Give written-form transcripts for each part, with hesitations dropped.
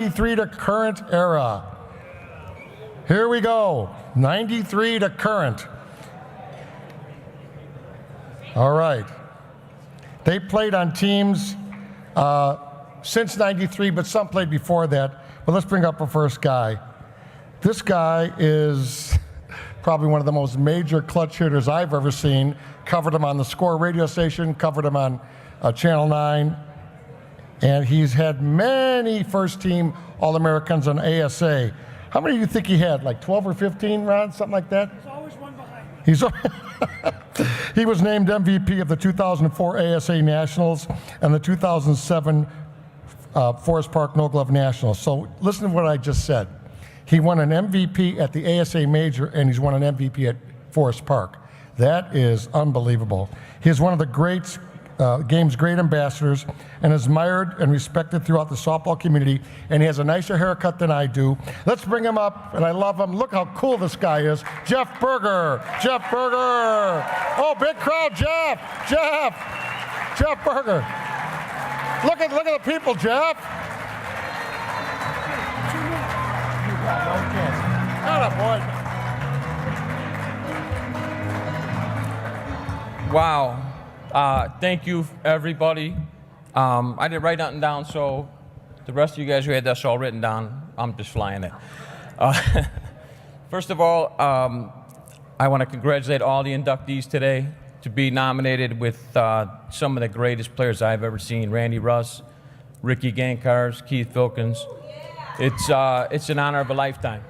93 to current era. Here we go, 93 to current. All right. They played on teams since 93, but some played before that. But let's bring up our first guy. This guy is probably one of the most major clutch hitters I've ever seen. Covered him on the Score radio station, covered him on Channel 9. And he's had many first-team All-Americans on ASA. How many do you think he had? Like 12 or 15, Ron? Something like that? There's always one behind. He was named MVP of the 2004 ASA Nationals and the 2007 Forest Park No Glove Nationals. So listen to what I just said. He won an MVP at the ASA Major, and he's won an MVP at Forest Park. That is unbelievable. He is one of the game's great ambassadors and is admired and respected throughout the softball community, and he has a nicer haircut than I do. Let's bring him up, and I love him. Look how cool this guy is. Jeff Berger. Jeff Berger. Oh, big crowd, Jeff. Jeff Berger. Look at the people, Jeff. Got it, boy. Wow. Thank you, everybody. I didn't write nothing down, so the rest of you guys who had this all written down, I'm just flying it. First of all, I want to congratulate all the inductees today to be nominated with some of the greatest players I've ever seen. Randy Russ, Ricki, Gancarz, Keith Filkins. It's an honor of a lifetime.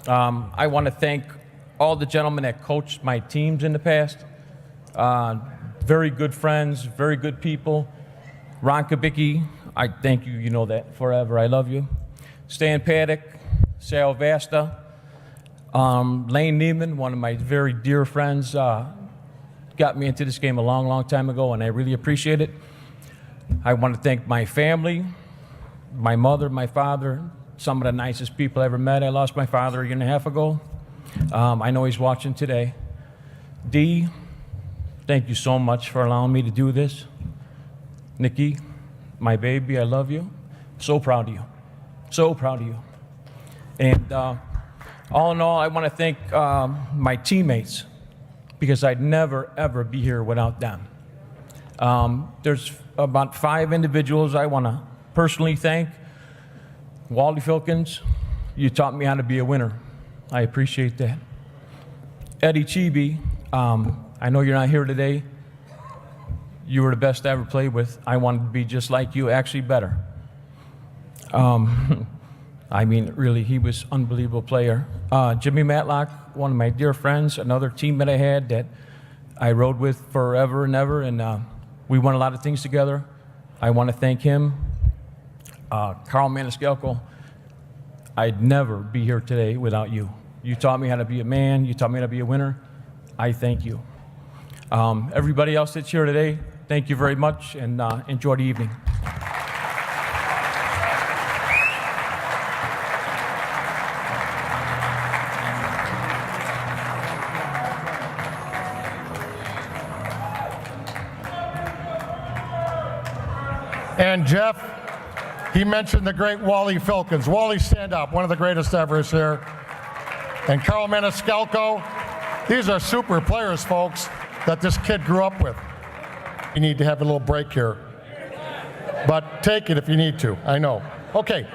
I want to thank all the gentlemen that coached my teams in the past. Very good friends, very good people. Ron Kubicki, I thank you, you know that forever, I love you. Stan Paddock, Sal Vasta, Lane Neiman, one of my very dear friends, got me into this game a long, long time ago, and I really appreciate it. I want to thank my family, my mother, my father, some of the nicest people I ever met. I lost my father a year and a half ago. I know he's watching today. Dee, thank you so much for allowing me to do this. Nikki, my baby, I love you. So proud of you. So proud of you. And all in all, I want to thank my teammates, because I'd never, ever be here without them. There's about 5 individuals I want to personally thank. Wally Filkins, you taught me how to be a winner. I appreciate that. Eddie Chibi, I know you're not here today. You were the best I ever played with. I wanted to be just like you, actually better. I mean, really, he was an unbelievable player. Jimmy Matlock, one of my dear friends, another teammate I had that I rode with forever and ever, and we won a lot of things together. I want to thank him. Carl Maniscalco, I'd never be here today without you. You taught me how to be a man. You taught me how to be a winner. I thank you. Everybody else that's here today, thank you very much, and enjoy the evening. And Jeff, he mentioned the great Wally Filkins. Wally, stand up, one of the greatest ever is here. And Carl Maniscalco, these are super players, folks, that this kid grew up with. You need to have a little break here. But take it if you need to, I know. Okay,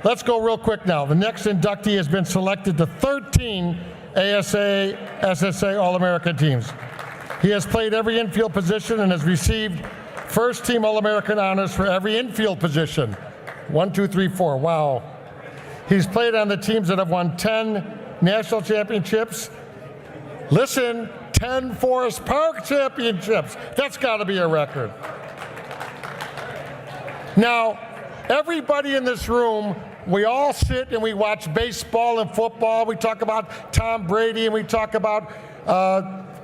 let's go real quick now. The next inductee has been selected to 13 ASA, SSA All-American teams. He has played every infield position and has received first-team All-American honors for every infield position. 1, 2, 3, 4, wow. He's played on the teams that have won 10 national championships. Listen, 10 Forest Park championships. That's got to be a record. Now, everybody in this room, we all sit and we watch baseball and football. We talk about Tom Brady and we talk about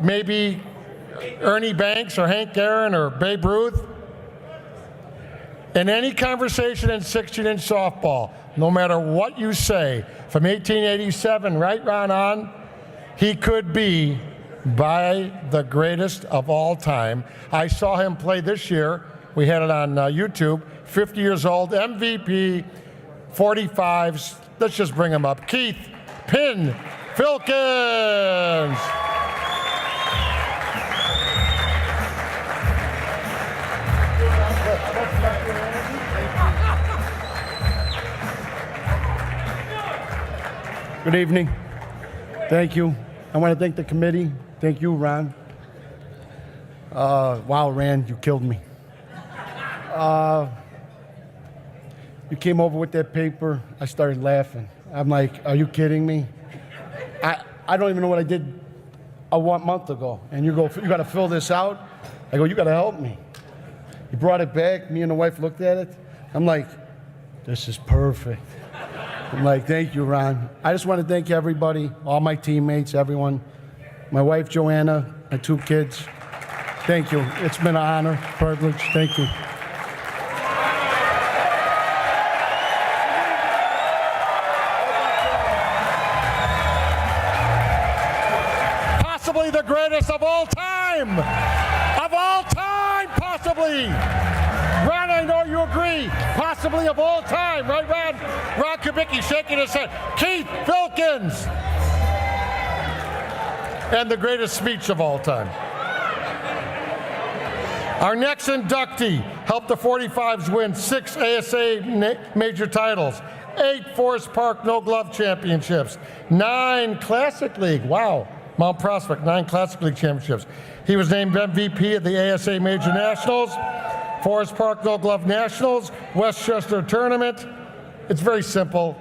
maybe Ernie Banks or Hank Aaron or Babe Ruth. In any conversation in 16-inch softball, no matter what you say, from 1887, right, Ron, on, he could be by the greatest of all time. I saw him play this year. We had it on YouTube. 50 years old, MVP, 45s. Let's just bring them up. Keith Pin Filkins. Good evening. Thank you. I want to thank the committee. Thank you, Ron. Wow, Rand, you killed me. You came over with that paper. I started laughing. I'm like, are you kidding me? I don't even know what I did a month ago. And you go, you got to fill this out? I go, you got to help me. You brought it back. Me and the wife looked at it. I'm like, this is perfect. I'm like, thank you, Ron. I just want to thank everybody, all my teammates, everyone, my wife, Joanna, my 2 kids. Thank you. It's been an honor, privilege. Thank you. Possibly the greatest of all time. Of all time, possibly. Ron, I know you agree. Possibly of all time, right, Ron? Ron Kubicki shaking his head. Keith Filkins. And the greatest speech of all time. Our next inductee helped the 45s win 6 ASA major titles, 8 Forest Park No Glove championships, 9 Classic League, wow, Mount Prospect, 9 Classic League championships. He was named MVP at the ASA Major Nationals, Forest Park No Glove Nationals, Westchester Tournament. It's very simple.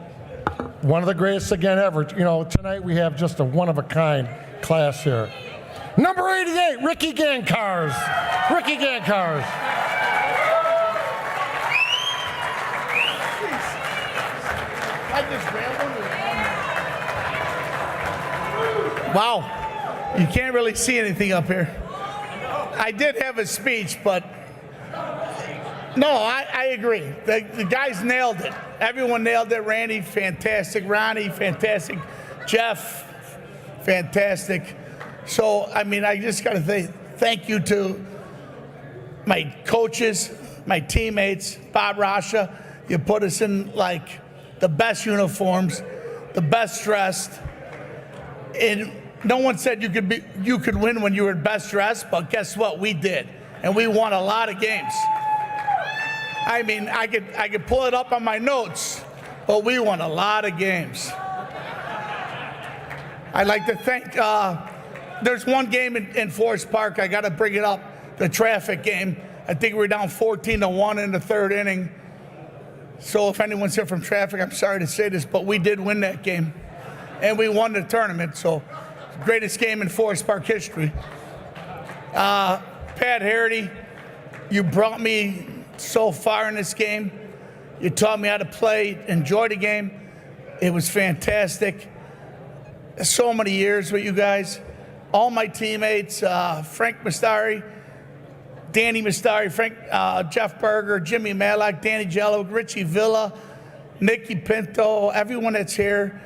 One of the greatest again ever. You know, tonight we have just a one-of-a-kind class here. Number 88, Ricki Gancarz. Ricki Gancarz. Wow, you can't really see anything up here. I did have a speech, but no, I agree. The guys nailed it. Everyone nailed it. Randy, fantastic. Ronnie, fantastic. Jeff, fantastic. So, I mean, I just got to say thank you to my coaches, my teammates, Bob Rasha. You put us in, like, the best uniforms, the best dressed. And no one said you could win when you were best dressed, but guess what? We did. And we won a lot of games. I mean, I could pull it up on my notes, but we won a lot of games. I'd like to thank, there's one game in Forest Park, I got to bring it up, the traffic game. I think we were down 14-1 in the 3rd inning. So if anyone's here from traffic, I'm sorry to say this, but we did win that game. And we won the tournament, so greatest game in Forest Park history. Pat Harity, you brought me so far in this game. You taught me how to play, enjoy the game. It was fantastic. So many years with you guys. All my teammates, Frank Mastari, Danny Mastari, Jeff Berger, Jimmy Malak, Danny Jello, Richie Villa, Nicky Pinto, everyone that's here.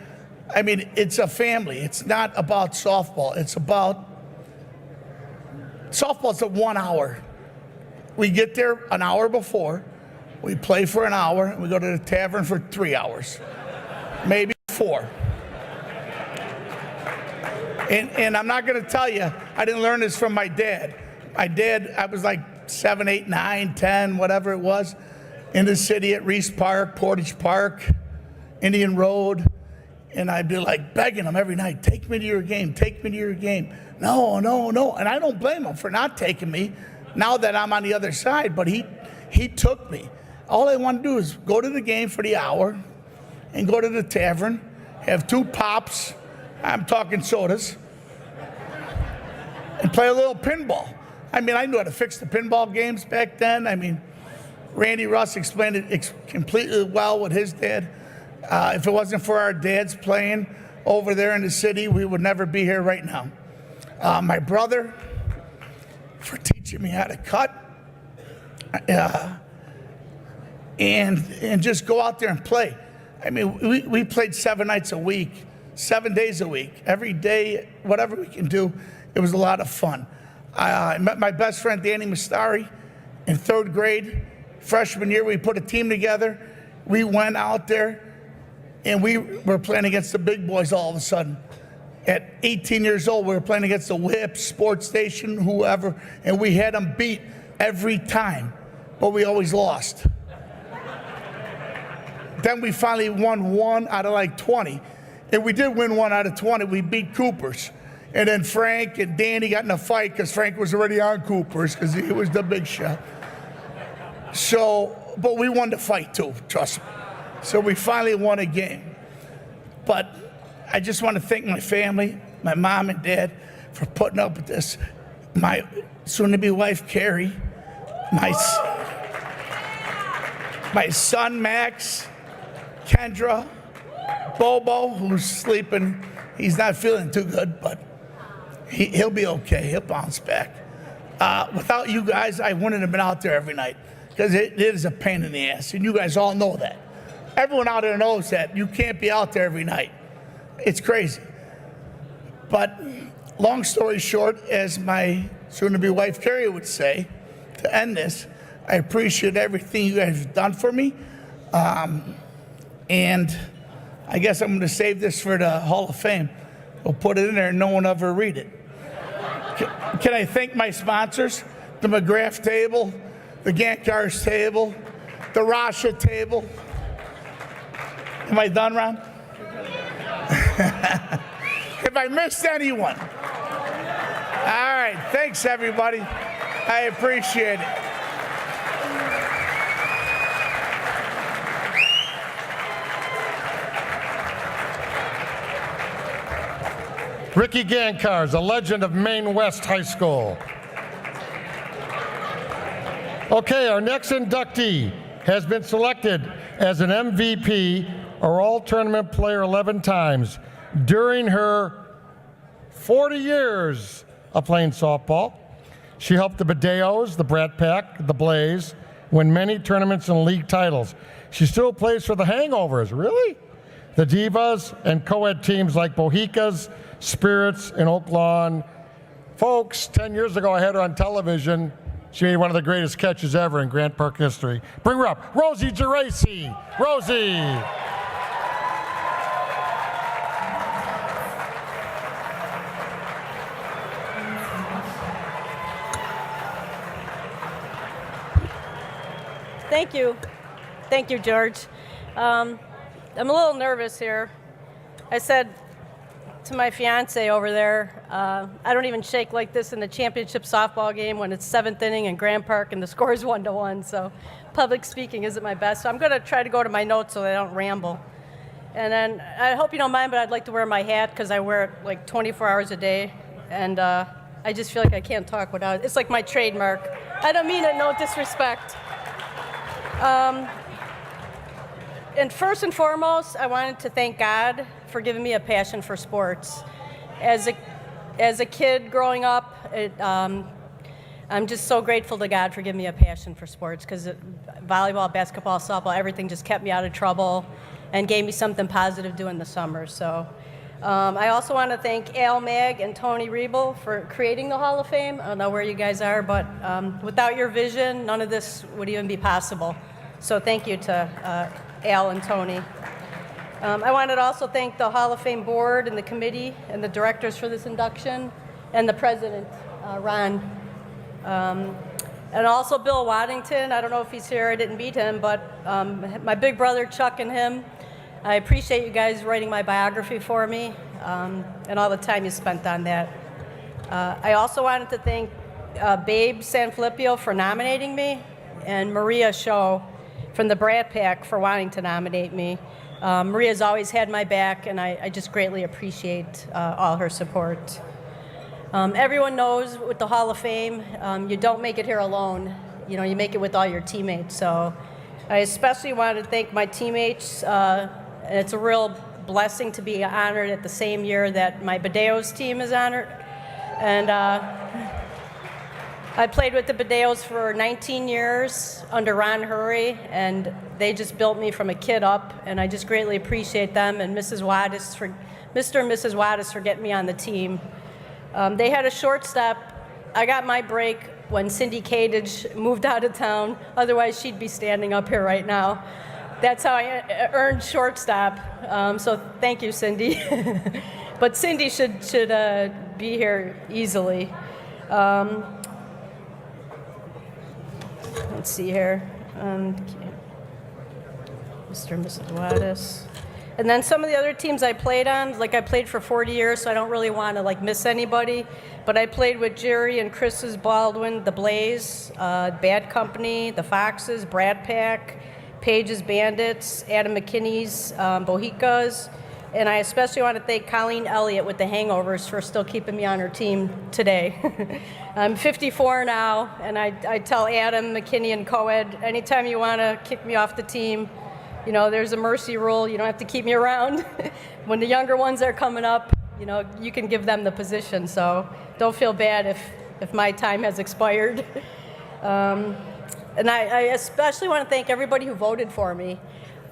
I mean, it's a family. It's not about softball. It's about, softball's a 1 hour. We get there an hour before, we play for an hour, and we go to the tavern for 3 hours, maybe 4. And I'm not going to tell you, I didn't learn this from my dad. My dad, I was like 7, 8, 9, 10, whatever it was, in the city at Reese Park, Portage Park, Indian Road, and I'd be like begging him every night, take me to your game, take me to your game. No, no, no, and I don't blame him for not taking me now that I'm on the other side, but he took me. All I want to do is go to the game for the hour and go to the tavern, have 2 pops, I'm talking sodas, and play a little pinball. I mean, I knew how to fix the pinball games back then. I mean, Randy Russ explained it completely well with his dad. If it wasn't for our dads playing over there in the city, we would never be here right now. My brother, for teaching me how to cut, and just go out there and play. I mean, we played 7 nights a week, 7 days a week, every day, whatever we can do. It was a lot of fun. I met my best friend, Danny Mastari, in 3rd grade. Freshman year, we put a team together, we went out there and we were playing against the big boys all of a sudden. At 18 years old, we were playing against the Whip, Sports Station, whoever, and we had them beat every time, but we always lost. Then we finally won 1 out of like 20. And we did win 1 out of 20. We beat Cooper's. And then Frank and Danny got in a fight because Frank was already on Cooper's because he was the big shot. So, but we won the fight too, trust me. So we finally won a game. But I just want to thank my family, my mom and dad, for putting up with this. My soon-to-be wife, Carrie, my son, Max, Kendra, Bobo, who's sleeping. He's not feeling too good, but he'll be okay. He'll bounce back. Without you guys, I wouldn't have been out there every night because it is a pain in the ass, and you guys all know that. Everyone out there knows that. You can't be out there every night. It's crazy. But long story short, as my soon-to-be wife, Carrie, would say, to end this, I appreciate everything you guys have done for me. And I guess I'm going to save this for the Hall of Fame. We'll put it in there and no one ever read it. Can I thank my sponsors? The McGrath table, the Gancarz table, the Rasha table. Am I done, Ron? If I missed anyone. All right, thanks everybody. I appreciate it. Ricki Gancarz, a legend of Maine West High School. Okay, our next inductee has been selected as an MVP or all-tournament player 11 times during her 40 years of playing softball. She helped the Badeos, the Brat Pack, the Blaze win many tournaments and league titles. She still plays for the Hangovers, really? The Divas and co-ed teams like Bohicas, Spirits, and Oak Lawn. Folks, 10 years ago I had her on television. She made one of the greatest catches ever in Grant Park history. Bring her up, Rosie Geraci. Rosie. Thank you. Thank you, George. I'm a little nervous here. I said to my fiance over there, I don't even shake like this in the championship softball game when it's 7th inning in Grand Park and the score is 1-1. So public speaking isn't my best. So I'm going to try to go to my notes so I don't ramble. And then I hope you don't mind, but I'd like to wear my hat because I wear it like 24 hours a day. And I just feel like I can't talk without it. It's like my trademark. I don't mean it, no disrespect. And first and foremost, I wanted to thank God for giving me a passion for sports. As a kid growing up, I'm just so grateful to God for giving me a passion for sports because volleyball, basketball, softball, everything just kept me out of trouble and gave me something positive to do in the summer. So I also want to thank Al Mag and Tony Riebel for creating the Hall of Fame. I don't know where you guys are, but without your vision, none of this would even be possible. So thank you to Al and Tony. I wanted to also thank the Hall of Fame board and the committee and the directors for this induction and the president, Ron. And also Bill Waddington. I don't know if he's here. I didn't meet him, but my big brother, Chuck, and him. I appreciate you guys writing my biography for me and all the time you spent on that. I also wanted to thank Babe Sanfilippo for nominating me and Maria Shaw from the Brat Pack for wanting to nominate me. Maria's always had my back, and I just greatly appreciate all her support. Everyone knows with the Hall of Fame, you don't make it here alone. You know, you make it with all your teammates. So I especially wanted to thank my teammates. And it's a real blessing to be honored at the same year that my Badeos team is honored. And I played with the Badeos for 19 years under Ron Hurry, and they just built me from a kid up, and I just greatly appreciate them and Mr. and Mrs. Wattis for getting me on the team. They had a short step. I got my break when Cindy Cadage moved out of town. Otherwise, she'd be standing up here right now. that's how I earned shortstop. So thank you, Cindy. But Cindy should be here easily. Let's see here. Mr. and Mrs. Wattis. And then some of the other teams I played on, like I played for 40 years, so I don't really want to like miss anybody. But I played with Jerry and Chris's Baldwin, the Blaze, Bad Company, the Foxes, Brad Pack, Page's Bandits, Adam McKinney's Bohicas. And I especially want to thank Colleen Elliott with the Hangovers for still keeping me on her team today. I'm 54 now, and I tell Adam, McKinney, and Coed, anytime you want to kick me off the team, you know, there's a mercy rule. You don't have to keep me around. When the younger ones are coming up, you know, you can give them the position. So don't feel bad if my time has expired. And I especially want to thank everybody who voted for me.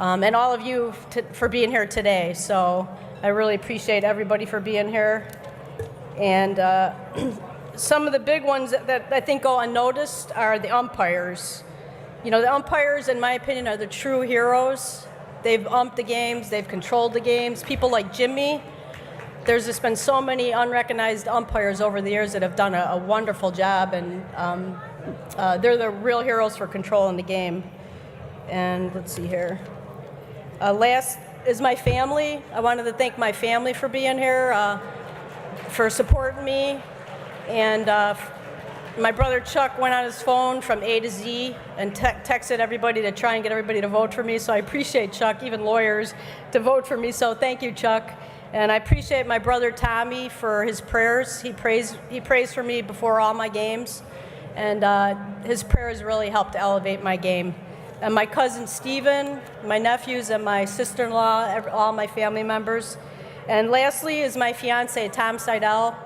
And all of you for being here today. So I really appreciate everybody for being here. And some of the big ones that I think go unnoticed are the umpires. You know, the umpires, in my opinion, are the true heroes. They've umped the games, they've controlled the games. People like Jimmy, there's just been so many unrecognized umpires over the years that have done a wonderful job, and they're the real heroes for controlling the game. And let's see here. Last is my family. I wanted to thank my family for being here, for supporting me. And my brother Chuck went on his phone from A to Z and texted everybody to try and get everybody to vote for me. So I appreciate Chuck, even lawyers, to vote for me. So thank you, Chuck. And I appreciate my brother Tommy for his prayers. He prays for me before all my games. And his prayers really helped elevate my game. And my cousin Stephen, my nephews, and my sister-in-law, all my family members. And lastly is my fiance, Tom Seidel.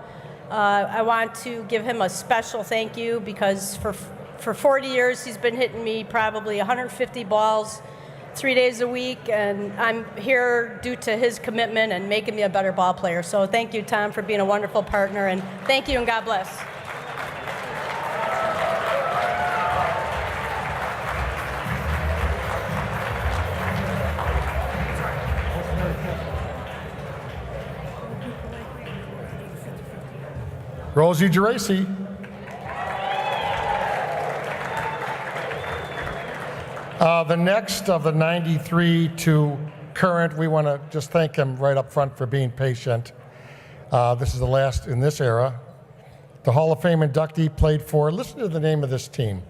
I want to give him a special thank you because for 40 years he's been hitting me probably 150 balls 3 days a week, and I'm here due to his commitment and making me a better ball player. So thank you, Tom, for being a wonderful partner, and thank you and God bless. Rosie Geraci. The next of the 93 to current, we want to just thank him right up front for being patient. This is the last in this era. The Hall of Fame inductee played for, listen to the name of this team,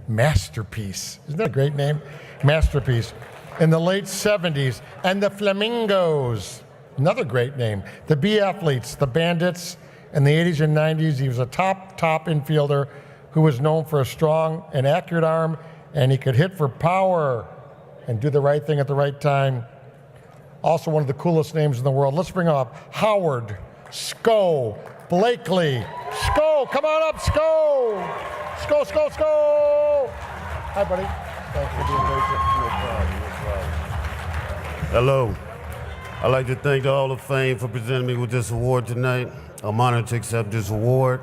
Masterpiece. Isn't that a great name? Masterpiece. In the late 70s. And the Flamingos, another great name. The B Athletes, the Bandits. In the 80s and 90s, he was a top infielder who was known for a strong and accurate arm, and he could hit for power and do the right thing at the right time. Also one of the coolest names in the world. Let's bring him up. Howard Sko Blakely. Sko, come on up, Sko! Sko, Sko, Sko! Hi, buddy. Thanks for being patient. Hello. I'd like to thank the Hall of Fame for presenting me with this award tonight. I'm honored to accept this award,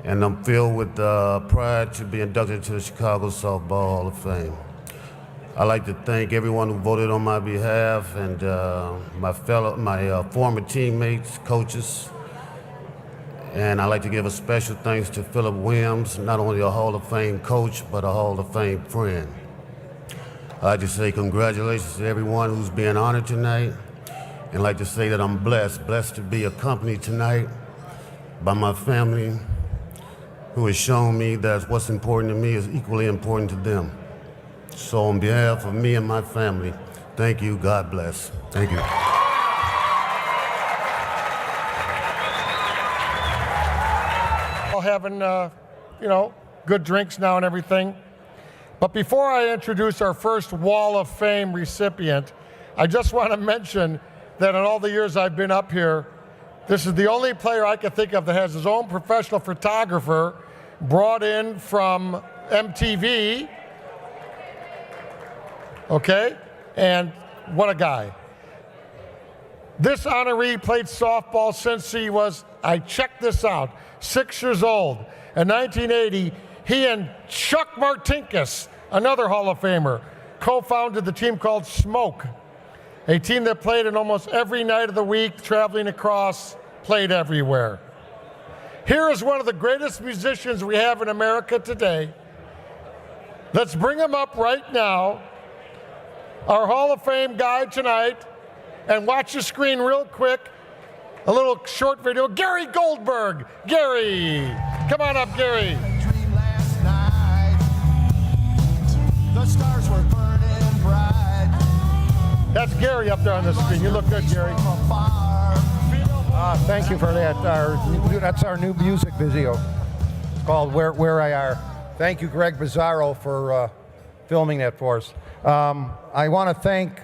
and I'm filled with pride to be inducted to the Chicago Softball Hall of Fame. I'd like to thank everyone who voted on my behalf, and my former teammates, coaches, and I'd like to give a special thanks to Philip Williams, not only a Hall of Fame coach, but a Hall of Fame friend. I'd like to say congratulations to everyone who's being honored tonight. And I'd like to say that I'm blessed to be accompanied tonight by my family, who has shown me that what's important to me is equally important to them. So on behalf of me and my family, thank you, God bless. Thank you. All having, good drinks now and everything. But before I introduce our first Wall of Fame recipient, I just want to mention that in all the years I've been up here, this is the only player I can think of that has his own professional photographer brought in from MTV. Okay? And what a guy. This honoree played softball since he was, I checked this out, 6 years old. In 1980, he and Chuck Martinkus, another Hall of Famer, co-founded the team called Smoke, a team that played in almost every night of the week, traveling across, played everywhere. Here is one of the greatest musicians we have in America today. Let's bring him up right now, our Hall of Fame guy tonight, and watch the screen real quick. A little short video. Gary Goldberg. Gary. Come on up, Gary. Dream last night. The stars were burning bright. That's Gary up there on the screen. You look good, Gary. Thank you for that. That's our new music video. It's called Where I Are. Thank you, Greg Bizzarro, for filming that for us. I want to thank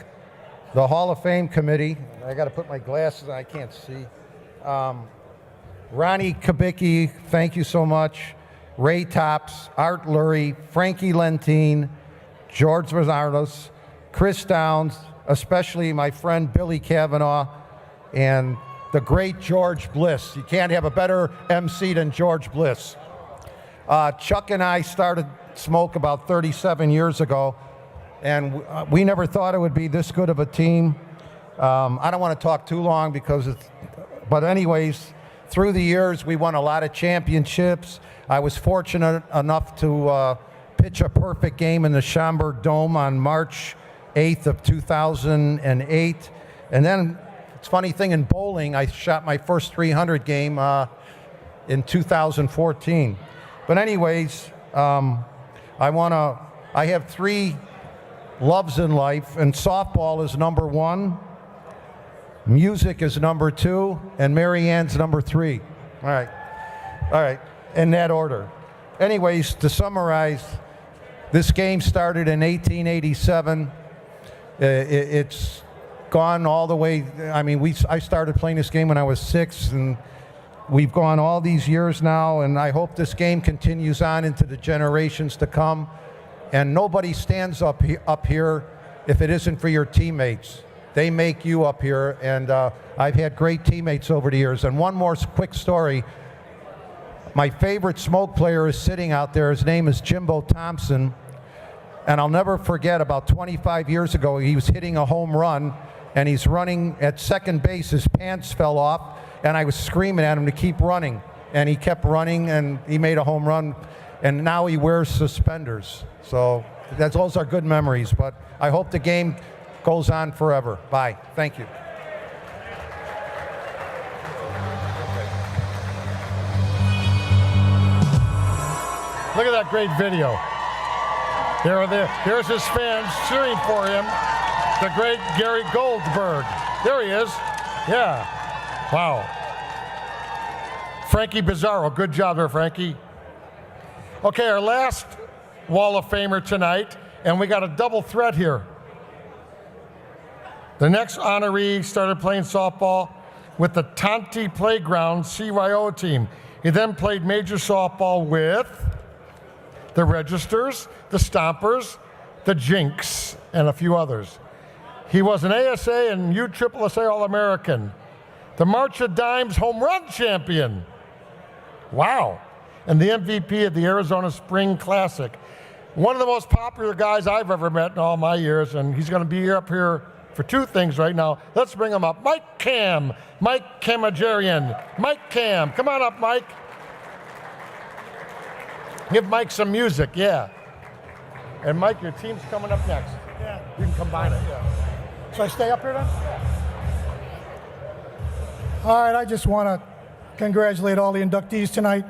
the Hall of Fame committee. I got to put my glasses on. I can't see. Ronnie Kubicki, thank you so much. Ray Tops, Art Lurie, Frankie Lentine, George Vazardos, Chris Downs, especially my friend Billy Kavanaugh, and the great George Bliss. You can't have a better MC than George Bliss. Chuck and I started Smoke about 37 years ago, and we never thought it would be this good of a team. I don't want to talk too long but anyways, through the years, we won a lot of championships. I was fortunate enough to pitch a perfect game in the Schaumburg Dome on March 8th of 2008. And then, it's a funny thing, in bowling, I shot my first 300 game in 2014. But anyways, I have 3 loves in life, and softball is number 1, music is number 2, and Mary Ann's number 3. All right, in that order. Anyways, to summarize, this game started in 1887. It's gone all the way. I mean, I started playing this game when I was 6, and we've gone all these years now, and I hope this game continues on into the generations to come. And nobody stands up here if it isn't for your teammates. They make you up here, and I've had great teammates over the years. And one more quick story. My favorite Smoke player is sitting out there. His name is Jimbo Thompson. And I'll never forget, about 25 years ago, he was hitting a home run, and he's running at second base. His pants fell off, and I was screaming at him to keep running. And he kept running, and he made a home run. And now he wears suspenders. So those are good memories, but I hope the game goes on forever. Bye. Thank you. Look at that great video. Here's his fans cheering for him. The great Gary Goldberg. There he is. Yeah. Wow. Frankie Bizzarro. Good job there, Frankie. Okay, our last Wall of Famer tonight, and we got a double threat here. The next honoree started playing softball with the Tonti Playground CYO team. He then played major softball with the Registers, the Stompers, the Jinx, and a few others. He was an ASA and USSSA All-American, the March of Dimes home run champion. Wow. And the MVP of the Arizona Spring Classic. One of the most popular guys I've ever met in all my years, and he's going to be up here for 2 things right now. Let's bring him up. Mike Kam, Mike Kamajarian. Mike Kam, come on up, Mike. Give Mike some music, yeah. And Mike, your team's coming up next. Yeah. You can combine it. Yeah. Should I stay up here then? All right, I just want to congratulate all the inductees tonight.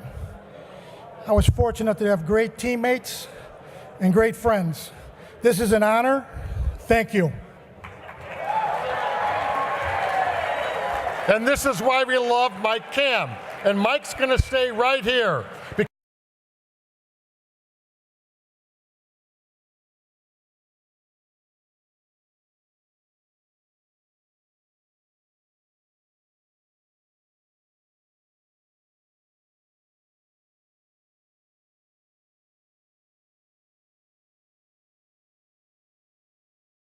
I was fortunate to have great teammates and great friends. This is an honor. Thank you. And this is why we love Mike Kam. And Mike's going to stay right here.